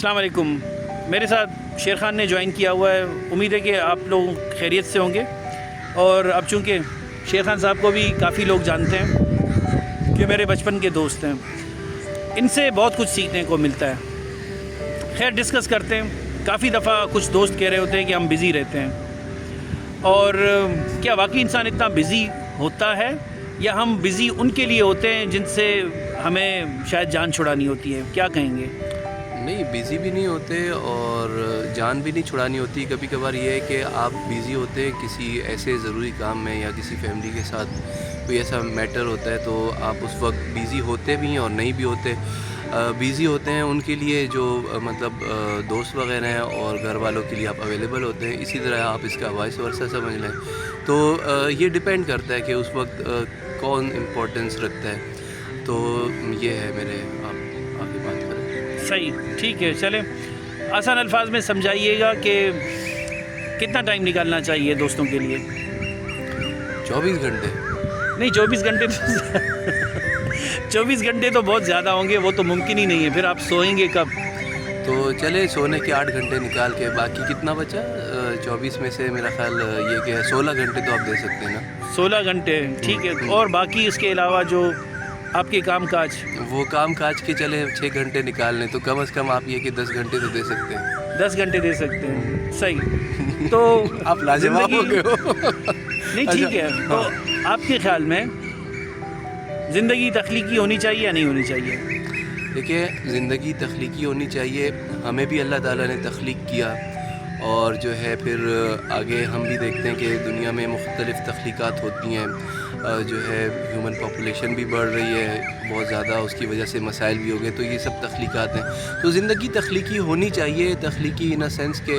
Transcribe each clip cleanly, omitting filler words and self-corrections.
السلام علیکم. میرے ساتھ شیر خان نے جوائن کیا ہوا ہے. امید ہے کہ آپ لوگ خیریت سے ہوں گے. اور اب چونکہ شیر خان صاحب کو بھی کافی لوگ جانتے ہیں کہ میرے بچپن کے دوست ہیں, ان سے بہت کچھ سیکھنے کو ملتا ہے. خیر ڈسکس کرتے ہیں. کافی دفعہ کچھ دوست کہہ رہے ہوتے ہیں کہ ہم بزی رہتے ہیں, اور کیا واقعی انسان اتنا بزی ہوتا ہے, یا ہم بزی ان کے لیے ہوتے ہیں جن سے ہمیں شاید جان چھڑانی ہوتی ہے؟ کیا کہیں گے؟ نہیں, بیزی بھی نہیں ہوتے اور جان بھی نہیں چھڑانی ہوتی. کبھی کبھار یہ ہے کہ آپ بیزی ہوتے ہیں کسی ایسے ضروری کام میں یا کسی فیملی کے ساتھ کوئی ایسا میٹر ہوتا ہے, تو آپ اس وقت بیزی ہوتے بھی ہیں اور نہیں بھی ہوتے. بیزی ہوتے ہیں ان کے لیے جو مطلب دوست وغیرہ ہیں, اور گھر والوں کے لیے آپ اویلیبل ہوتے ہیں. اسی طرح آپ اس کا وائس ورثہ سمجھ لیں. تو یہ ڈپینڈ کرتا ہے کہ اس وقت کون امپورٹنس رکھتا ہے. تو یہ ہے میرے, آپ آگے بات کریں. صحیح, ٹھیک ہے. چلیں آسان الفاظ میں سمجھائیے گا کہ کتنا ٹائم نکالنا چاہیے دوستوں کے لیے؟ 24 گھنٹے. نہیں, 24 گھنٹے تو 24 گھنٹے تو بہت زیادہ ہوں گے, وہ تو ممکن ہی نہیں ہے. پھر آپ سوئیں گے کب؟ تو چلے سونے کے 8 گھنٹے نکال کے باقی کتنا بچا 24 میں سے میرا خیال یہ کہ 16 گھنٹے تو آپ دے سکتے ہیں نا. 16 گھنٹے, ٹھیک ہے. اور باقی اس کے علاوہ جو آپ کے کام کاج, وہ کام کاج کے چلے 6 گھنٹے نکال لیں, تو کم از کم آپ یہ کہ 10 گھنٹے تو دے سکتے ہیں. 10 گھنٹے دے سکتے ہیں. صحیح. تو آپ لاجواب ہو گئے ہو. نہیں, ٹھیک ہے. تو آپ کے خیال میں زندگی تخلیقی ہونی چاہیے یا نہیں ہونی چاہیے؟ دیکھیے, زندگی تخلیقی ہونی چاہیے. ہمیں بھی اللہ تعالیٰ نے تخلیق کیا, اور جو ہے پھر آگے ہم بھی دیکھتے ہیں کہ دنیا میں مختلف تخلیقات ہوتی ہیں. جو ہے ہیومن پاپولیشن بھی بڑھ رہی ہے بہت زیادہ, اس کی وجہ سے مسائل بھی ہو گئے. تو یہ سب تخلیقات ہیں. تو زندگی تخلیقی ہونی چاہیے. تخلیقی ان اے سینس کہ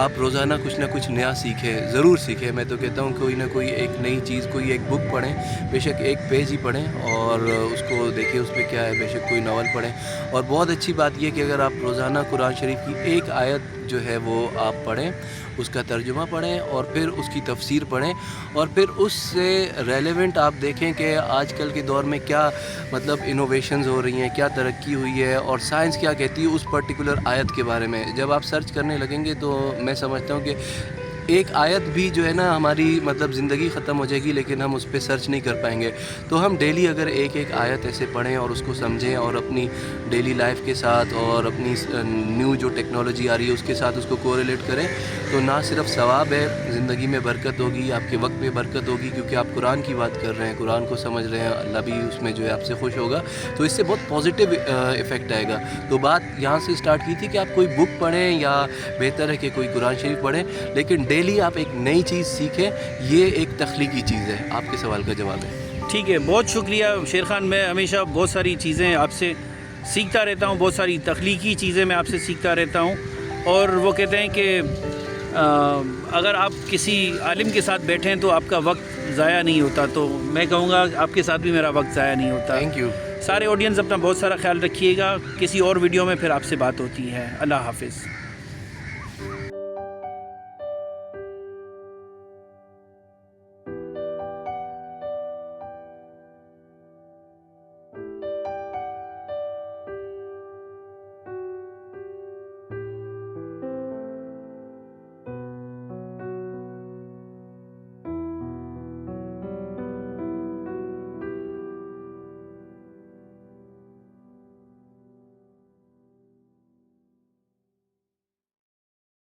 آپ روزانہ کچھ نہ کچھ نیا سیکھیں, ضرور سیکھیں. میں تو کہتا ہوں کوئی نہ کوئی ایک نئی چیز, کوئی ایک بک پڑھیں, بے شک ایک پیج ہی پڑھیں اور اس کو دیکھیں اس میں کیا ہے. بے شک کوئی ناول پڑھیں. اور بہت اچھی بات یہ کہ اگر آپ روزانہ قرآن شریف کی ایک آیت جو ہے وہ آپ پڑھیں, اس کا ترجمہ پڑھیں, اور پھر اس کی تفسیر پڑھیں, اور پھر اس سے ریلیونٹ آپ دیکھیں کہ آج کل کے دور میں کیا مطلب انوویشنز ہو رہی ہیں, کیا ترقی ہوئی ہے, اور سائنس کیا کہتی ہے اس پرٹیکولر آیت کے بارے میں. جب آپ سرچ کرنے لگیں گے تو میں سمجھتا ہوں کہ ایک آیت بھی جو ہے نا ہماری مطلب زندگی ختم ہو جائے گی, لیکن ہم اس پہ سرچ نہیں کر پائیں گے. تو ہم ڈیلی اگر ایک ایک آیت ایسے پڑھیں اور اس کو سمجھیں, اور اپنی ڈیلی لائف کے ساتھ اور اپنی نیو جو ٹیکنالوجی آ رہی ہے اس کے ساتھ اس کو کوریلیٹ کریں, تو نہ صرف ثواب ہے, زندگی میں برکت ہوگی, آپ کے وقت میں برکت ہوگی, کیونکہ آپ قرآن کی بات کر رہے ہیں, قرآن کو سمجھ رہے ہیں, اللہ بھی اس میں جو ہے آپ سے خوش ہوگا. تو اس سے بہت پازیٹیو ایفیکٹ آئے گا. تو بات یہاں سے اسٹارٹ کی تھی کہ آپ کوئی بک پڑھیں, یا بہتر ہے کہ کوئی قرآن شریف پڑھیں, لیکن ڈیلی آپ ایک نئی چیز سیکھیں. یہ ایک تخلیقی چیز ہے. آپ کے سوال کا جواب ہے. ٹھیک ہے, بہت شکریہ شیر خان. میں ہمیشہ بہت ساری چیزیں آپ سے سیکھتا رہتا ہوں, بہت ساری تخلیقی چیزیں میں آپ سے سیکھتا رہتا ہوں. اور وہ کہتے ہیں کہ اگر آپ کسی عالم کے ساتھ بیٹھیں تو آپ کا وقت ضائع نہیں ہوتا. تو میں کہوں گا آپ کے ساتھ بھی میرا وقت ضائع نہیں ہوتا. Thank you. سارے آڈینس اپنا بہت سارا خیال رکھیے گا. کسی اور ویڈیو میں پھر آپ سے بات ہوتی ہے. اللہ حافظ.